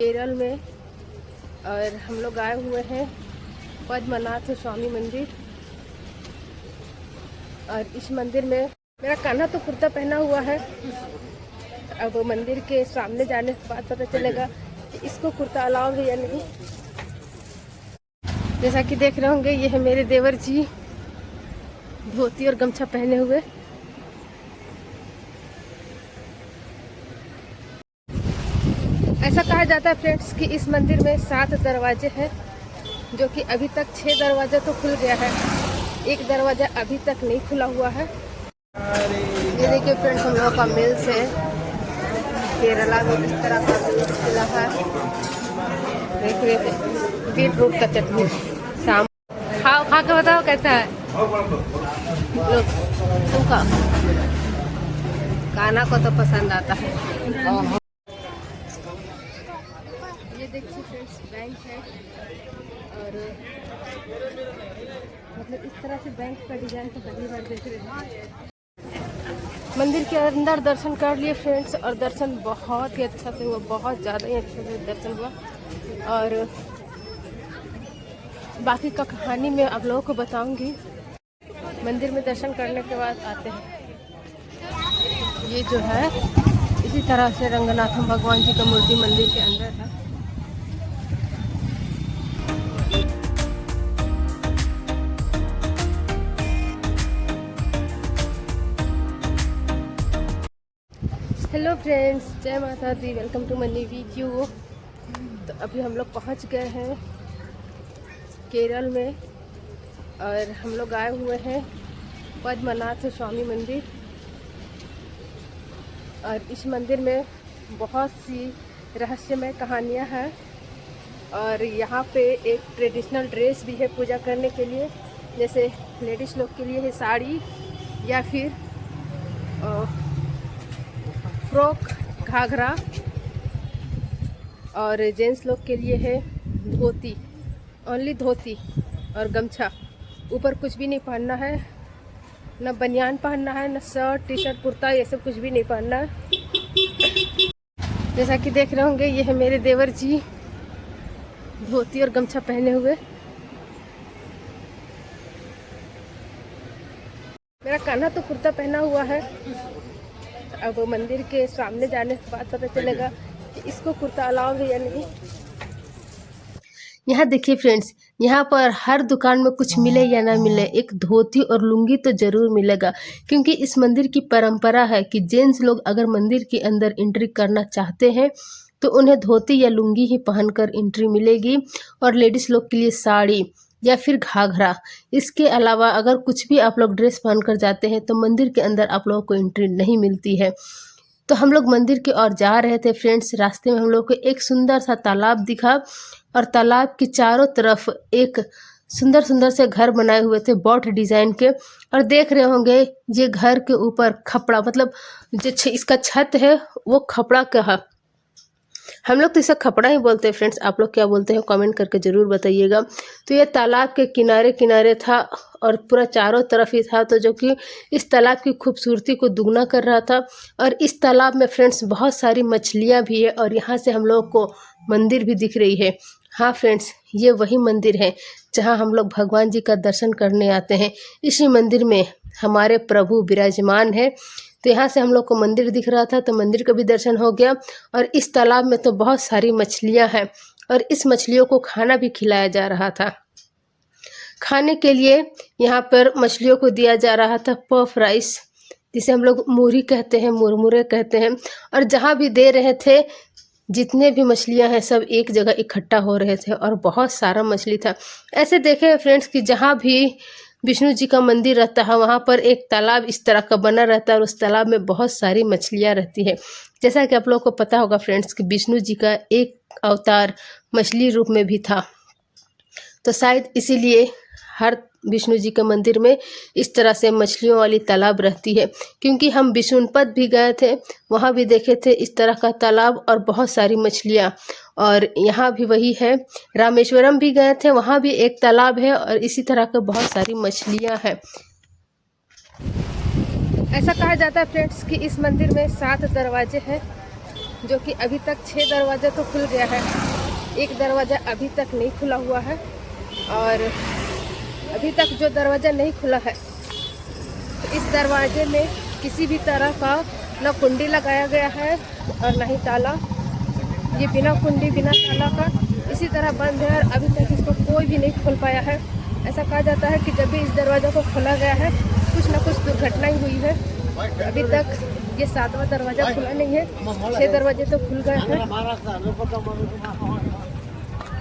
केरल में। और हम लोग आए हुए हैं पद्मनाथ स्वामी मंदिर। और इस मंदिर में मेरा कान्हा तो कुर्ता पहना हुआ है। अब मंदिर के सामने जाने के बाद पता चलेगा कि इसको कुर्ता अलाउ है या नहीं। जैसा कि देख रहे होंगे, ये है मेरे देवर जी धोती और गमछा पहने हुए। ऐसा कहा जाता है फ्रेंड्स कि इस मंदिर में 7 दरवाजे हैं, जो कि अभी तक 6 दरवाजा तो खुल गया है, एक दरवाजा अभी तक नहीं खुला हुआ है। ये देखिए फ्रेंड्स, हम लोगों का मिल्स है केरला में। इस तरह का मिल्स खुला है। देखिए बीट रूट का चटनी शाम खाओ, खा के बताओ कैसा है। लोग तुम खाओ, कान्हा को तो पसंद आता है। ये देखिए फ्रेंड्स, बैंक है। और मतलब इस तरह से बैंक का डिजाइन तो पहली बार देख रहे हैं। मंदिर के अंदर दर्शन कर लिए फ्रेंड्स, और दर्शन बहुत ही अच्छा से हुआ, बहुत ज़्यादा ही अच्छे से दर्शन हुआ। और बाकी का कहानी मैं आप लोगों को बताऊंगी। मंदिर में दर्शन करने के बाद आते हैं। ये जो है इसी तरह से रंगनाथम भगवान जी का मूर्ति मंदिर के अंदर है। हेलो फ्रेंड्स, जय माता दी, वेलकम टू मनी वीडियो। तो अभी हम लोग पहुंच गए हैं केरल में। और हम लोग आए हुए हैं पद्मनाथ स्वामी मंदिर। और इस मंदिर में बहुत सी रहस्यमय कहानियां हैं। और यहाँ पे एक ट्रेडिशनल ड्रेस भी है पूजा करने के लिए। जैसे लेडीज़ लोग के लिए है साड़ी या फिर फ्रॉक, घाघरा। और जेंट्स लोग के लिए है धोती, ओनली धोती और गमछा। ऊपर कुछ भी नहीं पहनना है, न बनियान पहनना है, न शर्ट टी शर्ट कुर्ता, ये सब कुछ भी नहीं पहनना है। जैसा कि देख रहे होंगे, ये है मेरे देवर जी धोती और गमछा पहने हुए। मेरा कान्हा तो कुर्ता पहना हुआ है। अब मंदिर के सामने जाने के बाद पता चलेगा कि इसको कुर्ता अलाउ है या नहीं। यहाँ देखिए फ्रेंड्स, यहाँ पर हर दुकान में कुछ मिले या ना मिले, एक धोती और लुंगी तो जरूर मिलेगा। क्योंकि इस मंदिर की परंपरा है कि जेंट्स लोग अगर मंदिर के अंदर एंट्री करना चाहते हैं तो उन्हें धोती या लुंगी ही पहनकर एंट्री मिलेगी। और लेडीज लोग के लिए साड़ी या फिर घाघरा। इसके अलावा अगर कुछ भी आप लोग ड्रेस पहनकर जाते हैं तो मंदिर के अंदर आप लोगों को एंट्री नहीं मिलती है। तो हम लोग मंदिर की ओर जा रहे थे फ्रेंड्स। रास्ते में हम लोग को एक सुंदर सा तालाब दिखा, और तालाब के चारों तरफ एक सुंदर सुंदर से घर बनाए हुए थे बॉट डिजाइन के। और देख रहे होंगे, ये घर के ऊपर खपड़ा, मतलब जो इसका छत है वो खपड़ा का है। हम लोग तो इसे खपड़ा ही बोलते हैं फ्रेंड्स, आप लोग क्या बोलते हैं कमेंट करके ज़रूर बताइएगा। तो ये तालाब के किनारे किनारे था और पूरा चारों तरफ ही था, तो जो कि इस तालाब की खूबसूरती को दुगना कर रहा था। और इस तालाब में फ्रेंड्स बहुत सारी मछलियाँ भी है, और यहाँ से हम लोग को मंदिर भी दिख रही है। हाँ फ्रेंड्स, ये वही मंदिर है जहाँ हम लोग भगवान जी का दर्शन करने आते हैं। इसी मंदिर में हमारे प्रभु विराजमान है। तो यहाँ से हम लोग को मंदिर दिख रहा था, तो मंदिर का भी दर्शन हो गया। और इस तालाब में तो बहुत सारी मछलियाँ हैं, और इस मछलियों को खाना भी खिलाया जा रहा था। खाने के लिए यहाँ पर मछलियों को दिया जा रहा था पफ राइस, जिसे हम लोग मूरी कहते हैं, मुरमुरे कहते हैं। और जहाँ भी दे रहे थे, जितने भी मछलियाँ हैं सब एक जगह इकट्ठा हो रहे थे, और बहुत सारा मछली था। ऐसे देखे फ्रेंड्स कि जहाँ भी विष्णु जी का मंदिर रहता है वहाँ पर एक तालाब इस तरह का बना रहता है, और उस तालाब में बहुत सारी मछलियाँ रहती है। जैसा कि आप लोगों को पता होगा फ्रेंड्स कि विष्णु जी का एक अवतार मछली रूप में भी था। तो शायद इसीलिए हर विष्णु जी के मंदिर में इस तरह से मछलियों वाली तालाब रहती है। क्योंकि हम विष्णुपद भी गए थे, वहाँ भी देखे थे इस तरह का तालाब और बहुत सारी मछलियाँ। और यहाँ भी वही है। रामेश्वरम भी गए थे, वहाँ भी एक तालाब है और इसी तरह के बहुत सारी मछलियाँ हैं। ऐसा कहा जाता है फ्रेंड्स कि इस मंदिर में 7 दरवाजे हैं, जो कि अभी तक 6 दरवाज़ा तो खुल गया है, एक दरवाज़ा अभी तक नहीं खुला हुआ है। और अभी तक जो दरवाज़ा नहीं खुला है, तो इस दरवाजे में किसी भी तरह का ना कुंडी लगाया गया है और ना ही ताला। ये बिना कुंडी बिना ताला का इसी तरह बंद है और अभी तक इसको कोई भी नहीं खोल पाया है। ऐसा कहा जाता है कि जब भी इस दरवाज़ा को खोला गया है, कुछ ना कुछ दुर्घटनाएं हुई है। अभी तक ये 7वां दरवाज़ा खुला नहीं है, 6 दरवाजे तो खुल गए हैं।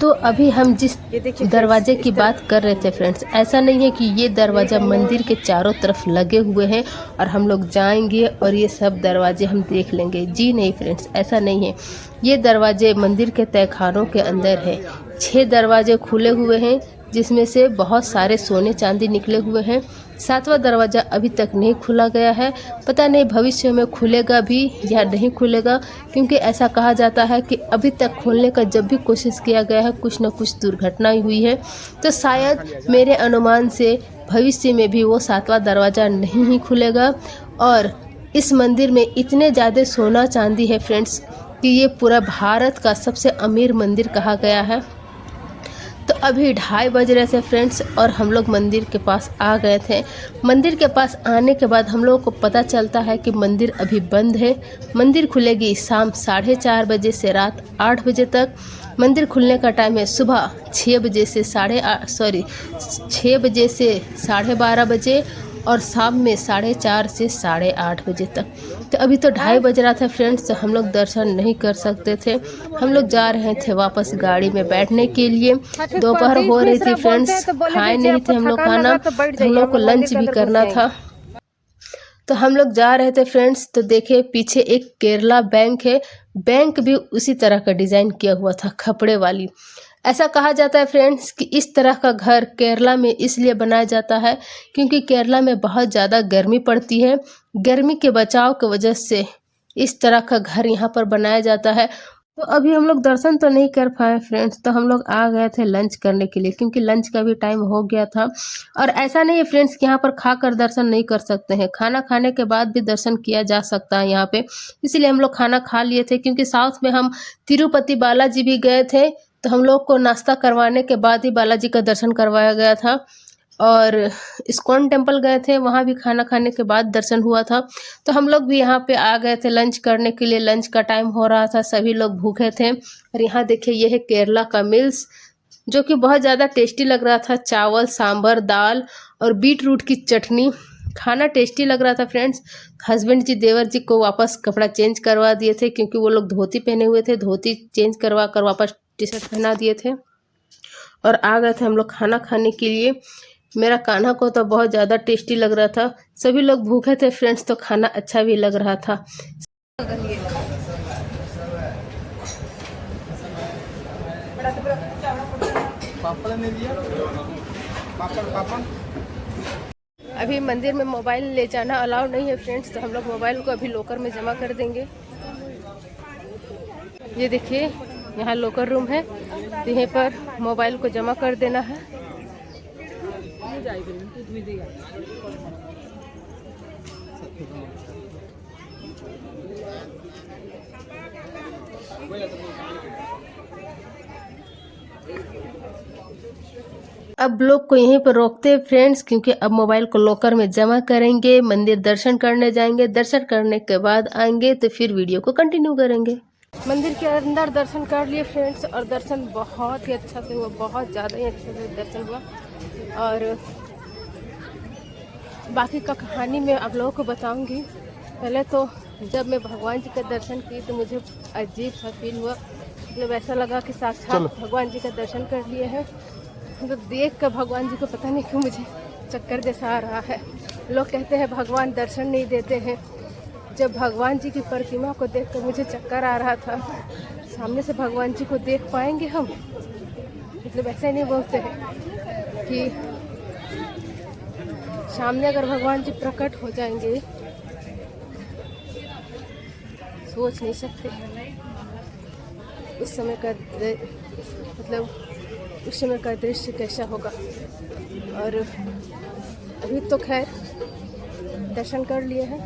तो अभी हम जिस दरवाजे की बात कर रहे थे फ्रेंड्स, ऐसा नहीं है कि ये दरवाज़ा मंदिर के चारों तरफ लगे हुए हैं और हम लोग जाएंगे और ये सब दरवाजे हम देख लेंगे। जी नहीं फ्रेंड्स, ऐसा नहीं है। ये दरवाजे मंदिर के तहखानों के अंदर है। 6 दरवाजे खुले हुए हैं, जिसमें से बहुत सारे सोने चांदी निकले हुए हैं। 7वां दरवाज़ा अभी तक नहीं खुला गया है। पता नहीं भविष्य में खुलेगा भी या नहीं खुलेगा, क्योंकि ऐसा कहा जाता है कि अभी तक खोलने का जब भी कोशिश किया गया है, कुछ न कुछ दुर्घटना हुई है। तो शायद मेरे अनुमान से भविष्य में भी वो 7वां दरवाज़ा नहीं ही खुलेगा। और इस मंदिर में इतने ज़्यादा सोना चांदी है फ्रेंड्स कि ये पूरा भारत का सबसे अमीर मंदिर कहा गया है। तो अभी 2:30 बज रहे थे फ्रेंड्स और हम लोग मंदिर के पास आ गए थे। मंदिर के पास आने के बाद हम लोगों को पता चलता है कि मंदिर अभी बंद है। मंदिर खुलेगी शाम 4:30 बजे से रात 8 बजे तक। मंदिर खुलने का टाइम है सुबह 6 बजे से 12:30 बजे और शाम में 4:30 से 8:30 बजे तक। तो अभी तो 2:30 बज रहा था फ्रेंड्स, तो हम लोग दर्शन नहीं कर सकते थे। हम लोग जा रहे थे वापस गाड़ी में बैठने के लिए। दोपहर हो रही थी फ्रेंड्स, खाए नहीं थे हम लोग खाना, हम लोग को लंच भी करना था। तो हम लोग जा रहे थे फ्रेंड्स, तो देखे पीछे एक केरला बैंक है। बैंक भी उसी तरह का डिज़ाइन किया हुआ था, खपड़े वाली। ऐसा कहा जाता है फ्रेंड्स कि इस तरह का घर केरला में इसलिए बनाया जाता है क्योंकि केरला में बहुत ज़्यादा गर्मी पड़ती है। गर्मी के बचाव की वजह से इस तरह का घर यहाँ पर बनाया जाता है। तो अभी हम लोग दर्शन तो नहीं कर पाए फ्रेंड्स, तो हम लोग आ गए थे लंच करने के लिए, क्योंकि लंच का भी टाइम हो गया था। और ऐसा नहीं है फ्रेंड्स कि यहाँ पर खाकर दर्शन नहीं कर सकते हैं, खाना खाने के बाद भी दर्शन किया जा सकता है यहाँ पे। इसलिए हम लोग खाना खा लिए थे, क्योंकि साउथ में हम तिरुपति बालाजी भी गए थे, तो हम लोग को नाश्ता करवाने के बाद ही बालाजी का दर्शन करवाया गया था। और इस्कॉन टेम्पल गए थे, वहाँ भी खाना खाने के बाद दर्शन हुआ था। तो हम लोग भी यहाँ पे आ गए थे लंच करने के लिए। लंच का टाइम हो रहा था, सभी लोग भूखे थे। और यहाँ देखिए, ये है केरला का मील्स, जो कि बहुत ज़्यादा टेस्टी लग रहा था। चावल, सांभर, दाल और बीट रूट की चटनी, खाना टेस्टी लग रहा था फ्रेंड्स। हस्बैंड जी देवर जी को वापस कपड़ा चेंज करवा दिए थे, क्योंकि वो लोग धोती पहने हुए थे। धोती चेंज करवा कर वापस टी शर्ट पहना दिए थे और आ गए थे हम लोग खाना खाने के लिए। मेरा कान्हा को तो बहुत ज़्यादा टेस्टी लग रहा था। सभी लोग भूखे थे फ्रेंड्स, तो खाना अच्छा भी लग रहा था। अभी मंदिर में मोबाइल ले जाना अलाउ नहीं है फ्रेंड्स, तो हम लोग मोबाइल को अभी लॉकर में जमा कर देंगे। ये देखिए, यहाँ लॉकर रूम है, तो यहीं पर मोबाइल को जमा कर देना है। अब लोग को यहीं पर रोकते हैं फ्रेंड्स, क्योंकि अब मोबाइल को लॉकर में जमा करेंगे, मंदिर दर्शन करने जाएंगे। दर्शन करने के बाद आएंगे तो फिर वीडियो को कंटिन्यू करेंगे। मंदिर के अंदर दर्शन कर लिए फ्रेंड्स, और दर्शन बहुत ही अच्छा से हुआ, बहुत ज़्यादा ही अच्छे से दर्शन हुआ। और बाकी का कहानी मैं आप लोगों को बताऊंगी। पहले तो जब मैं भगवान जी का दर्शन की तो मुझे अजीब सा फील हुआ, मतलब ऐसा लगा कि साक्षात भगवान जी का दर्शन कर लिए हैं। तो देख कर भगवान जी को पता नहीं क्यों मुझे चक्कर जैसा आ रहा है। लोग कहते हैं भगवान दर्शन नहीं देते हैं। जब भगवान जी की प्रतिमा को देखकर मुझे चक्कर आ रहा था। सामने से भगवान जी को देख पाएंगे हम? मतलब ऐसे नहीं बोलते हैं कि सामने अगर भगवान जी प्रकट हो जाएंगे, सोच नहीं सकते उस समय का, मतलब उस समय का दृश्य कैसा होगा। और अभी तो खैर दर्शन कर लिए हैं,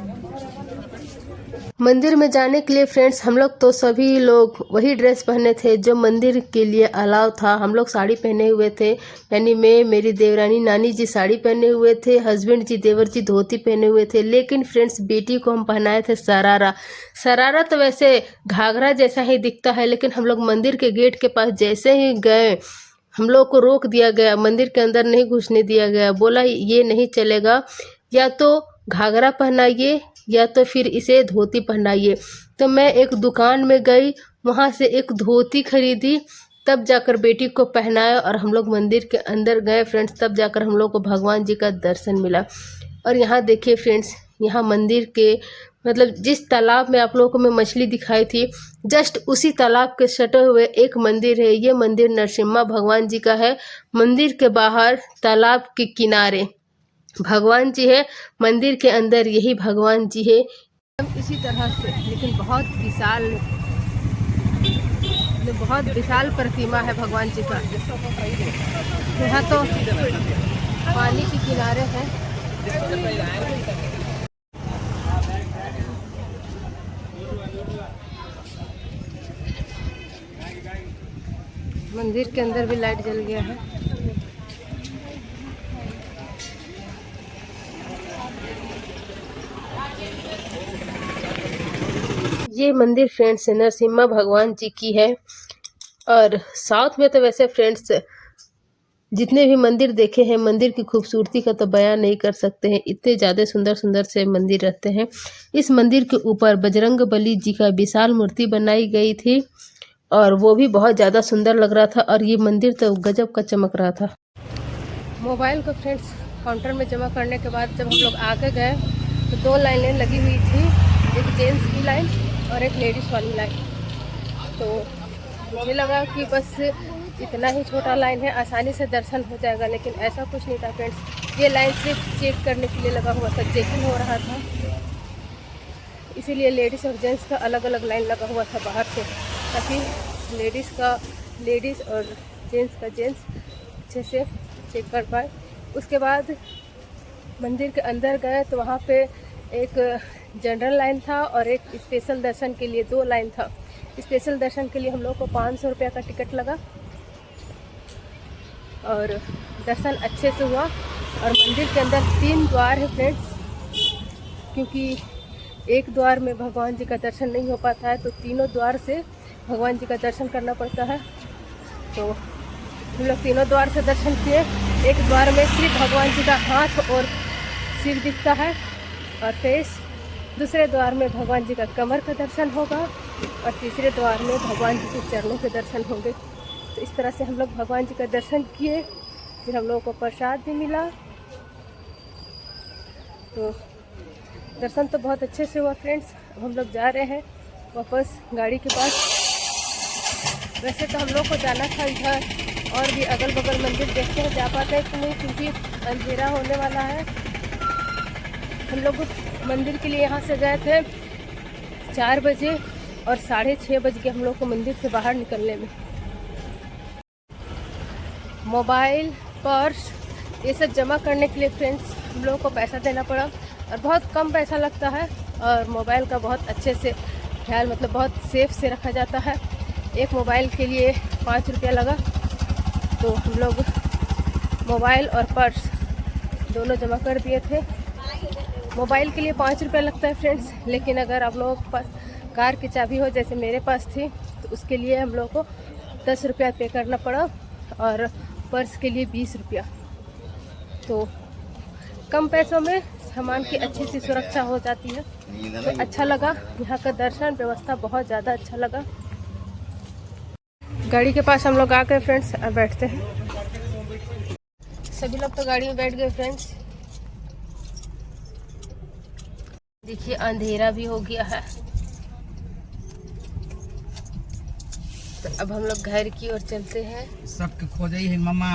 मंदिर में जाने के लिए फ्रेंड्स हम लोग तो सभी लोग वही ड्रेस पहने थे जो मंदिर के लिए अलाउ था। हम लोग साड़ी पहने हुए थे, यानी मैं, मेरी देवरानी, नानी जी साड़ी पहने हुए थे, हस्बैंड जी, देवर जी धोती पहने हुए थे। लेकिन फ्रेंड्स बेटी को हम पहनाए थे सरारा। सरारा तो वैसे घाघरा जैसा ही दिखता है, लेकिन हम लोग मंदिर के गेट के पास जैसे ही गए हम लोग को रोक दिया गया, मंदिर के अंदर नहीं घुसने दिया गया। बोला ये नहीं चलेगा, या तो घाघरा पहनाइए या तो फिर इसे धोती पहनाइए। तो मैं एक दुकान में गई, वहाँ से एक धोती खरीदी, तब जाकर बेटी को पहनाया और हम लोग मंदिर के अंदर गए फ्रेंड्स। तब जाकर हम लोग को भगवान जी का दर्शन मिला। और यहाँ देखिए फ्रेंड्स, यहाँ मंदिर के मतलब जिस तालाब में आप लोगों को मैं मछली दिखाई थी, जस्ट उसी तालाब के सटे हुए एक मंदिर है। ये मंदिर नरसिम्हा भगवान जी का है। मंदिर के बाहर तालाब के किनारे भगवान जी है, मंदिर के अंदर यही भगवान जी है। इसी तरह से, लेकिन बहुत विशाल प्रतिमा है भगवान जी का। यहाँ तो पानी के किनारे है। मंदिर के अंदर भी लाइट जल गया है। ये मंदिर फ्रेंड्स नरसिम्हा भगवान जी की है। और साउथ में तो वैसे फ्रेंड्स जितने भी मंदिर देखे हैं, मंदिर की खूबसूरती का तो बयान नहीं कर सकते हैं। इतने ज़्यादा सुंदर सुंदर से मंदिर रहते हैं। इस मंदिर के ऊपर बजरंग बली जी का विशाल मूर्ति बनाई गई थी और वो भी बहुत ज़्यादा सुंदर लग रहा था। और ये मंदिर तो गजब का चमक रहा था। मोबाइल को फ्रेंड्स काउंटर में जमा करने के बाद जब हम लोग आगे गए तो 2 लाइनें लगी हुई थी, एक जेंट्स की लाइन और एक लेडीज़ वाली लाइन। तो मुझे लगा कि बस इतना ही छोटा लाइन है, आसानी से दर्शन हो जाएगा, लेकिन ऐसा कुछ नहीं था फ्रेंड्स। ये लाइन सिर्फ चेक करने के लिए लगा हुआ था, चेकिंग हो रहा था, इसीलिए लेडीज़ और जेंट्स का अलग अलग लाइन लगा हुआ था बाहर से, ताकि लेडीज़ और जेंट्स का जेंट्स अच्छे से चेक कर पाए। उसके बाद मंदिर के अंदर गए तो वहाँ पे एक जनरल लाइन था और एक स्पेशल दर्शन के लिए 2 लाइन था। स्पेशल दर्शन के लिए हम लोग को 500 रुपये का टिकट लगा और दर्शन अच्छे से हुआ। और मंदिर के अंदर 3 द्वार है फ्रेंड्स, क्योंकि एक द्वार में भगवान जी का दर्शन नहीं हो पाता है, तो तीनों द्वार से भगवान जी का दर्शन करना पड़ता है। तो हम लोग तीनों द्वार से दर्शन किए। एक द्वार में सिर्फ भगवान जी का हाथ और सिर दिखता है और फेस, दूसरे द्वार में भगवान जी का कमर का दर्शन होगा और तीसरे द्वार में भगवान जी के चरणों के दर्शन होंगे। तो इस तरह से हम लोग भगवान जी का दर्शन किए। फिर हम लोगों को प्रसाद भी मिला। तो दर्शन तो बहुत अच्छे से हुआ फ्रेंड्स। अब हम लोग जा रहे हैं वापस गाड़ी के पास। वैसे तो हम लोग को जाना था इधर और भी अगल बगल मंदिर देखते हैं, जा पाते हैं कि नहीं, क्योंकि अंधेरा होने वाला है। हम लोग मंदिर के लिए यहाँ से गए थे 4 बजे और 6:30 बज गए हम लोग को मंदिर से बाहर निकलने में। मोबाइल, पर्स ये सब जमा करने के लिए फ्रेंड्स हम लोगों को पैसा देना पड़ा और बहुत कम पैसा लगता है। और मोबाइल का बहुत अच्छे से ख्याल, मतलब बहुत सेफ से रखा जाता है। एक मोबाइल के लिए 5 रुपया लगा। तो हम लोग मोबाइल और पर्स दोनों जमा कर दिए थे। मोबाइल के लिए 5 रुपया लगता है फ्रेंड्स, लेकिन अगर आप लोगों के पास कार की चाबी हो, जैसे मेरे पास थी, तो उसके लिए हम लोग को 10 रुपया पे करना पड़ा और पर्स के लिए 20 रुपया। तो कम पैसों में सामान की अच्छी सी सुरक्षा हो जाती है। तो अच्छा लगा, यहाँ का दर्शन व्यवस्था बहुत ज़्यादा अच्छा लगा। गाड़ी के पास हम लोग आ गए फ्रेंड्स, अब बैठते हैं। सभी लोग तो गाड़ी में बैठ गए फ्रेंड्स। देखिए अंधेरा भी हो गया है, तो अब हम लोग घर की ओर चलते हैं। सबके खोज है मामा।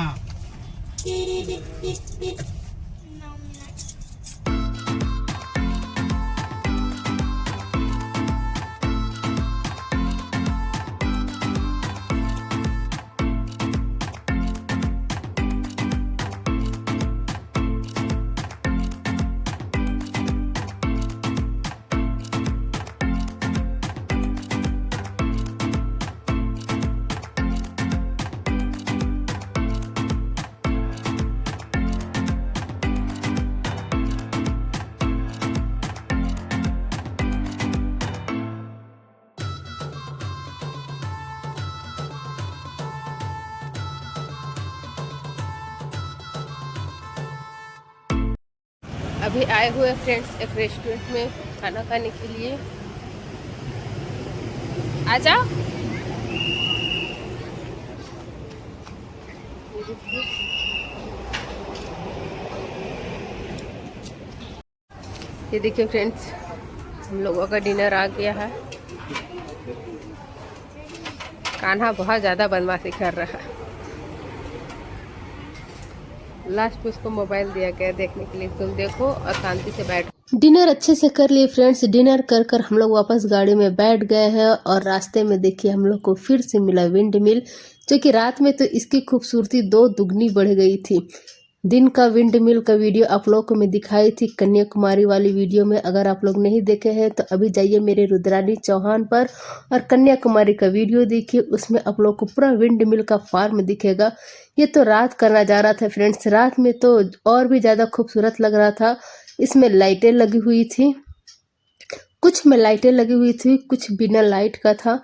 अभी आए हुए फ्रेंड्स एक रेस्टोरेंट में खाना खाने के लिए। आ जाओ। ये देखिए फ्रेंड्स, हम लोगों का डिनर आ गया है। कान्हा बहुत ज़्यादा बदमाशी कर रहा है। लास्ट में उसको मोबाइल दिया गया देखने के लिए, तुम देखो और शांति से बैठो। डिनर अच्छे से कर लिए फ्रेंड्स। डिनर कर कर हम लोग वापस गाड़ी में बैठ गए हैं और रास्ते में देखिए हम लोग को फिर से मिला विंड मिल, जो कि रात में तो इसकी खूबसूरती दो दुगनी बढ़ गई थी। दिन का विंड मिल का वीडियो आप लोग को मैं दिखाई थी कन्याकुमारी वाली वीडियो में। अगर आप लोग नहीं देखे हैं तो अभी जाइए मेरे रुद्रानी चौहान पर और कन्याकुमारी का वीडियो देखिए, उसमें आप लोग को पूरा विंड मिल का फार्म दिखेगा। ये तो रात का नज़ारा था फ्रेंड्स। रात में तो और भी ज़्यादा खूबसूरत लग रहा था। इसमें लाइटें लगी हुई थी, कुछ में लाइटें लगी हुई थी, कुछ बिना लाइट का था,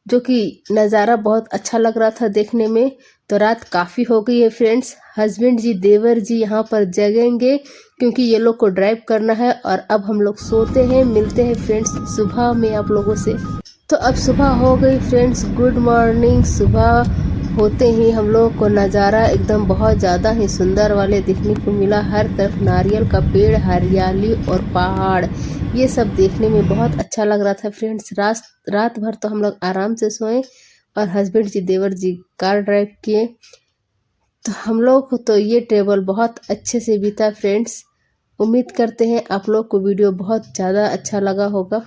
जो कि नज़ारा बहुत अच्छा लग रहा था देखने में। तो रात काफ़ी हो गई है फ्रेंड्स। हस्बैंड जी देवर जी यहाँ पर जगेंगे क्योंकि ये लोग को ड्राइव करना है और अब हम लोग सोते हैं। मिलते हैं फ्रेंड्स सुबह में आप लोगों से। तो अब सुबह हो गई फ्रेंड्स, गुड मॉर्निंग। सुबह होते ही हम लोग को नज़ारा एकदम बहुत ज़्यादा ही सुंदर वाले देखने को मिला। हर तरफ नारियल का पेड़, हरियाली और पहाड़, ये सब देखने में बहुत अच्छा लग रहा था फ्रेंड्स। रात भर तो हम लोग आराम से सोए और हस्बैंड जी देवर जी कार ड्राइव किए। तो हम लोग को तो ये ट्रेवल बहुत अच्छे से बीता फ्रेंड्स। उम्मीद करते हैं आप लोग को वीडियो बहुत ज़्यादा अच्छा लगा होगा।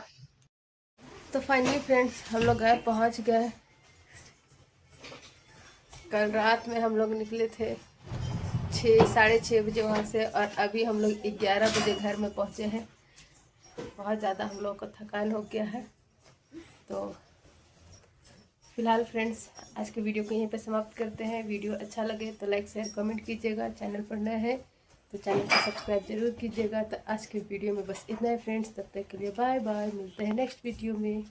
तो फाइनली फ्रेंड्स हम लोग घर पहुंच गए। कल रात में हम लोग निकले थे 6-6:30 बजे वहाँ से और अभी हम लोग 11 बजे घर में पहुँचे हैं। बहुत ज़्यादा हम लोग को थकान हो गया है। तो फिलहाल फ्रेंड्स आज के वीडियो को यहीं पे समाप्त करते हैं। वीडियो अच्छा लगे तो लाइक शेयर कमेंट कीजिएगा। चैनल पर नए हैं तो चैनल को सब्सक्राइब जरूर कीजिएगा। तो आज के वीडियो में बस इतना है फ्रेंड्स। तब तक के लिए बाय बाय, मिलते हैं नेक्स्ट वीडियो में।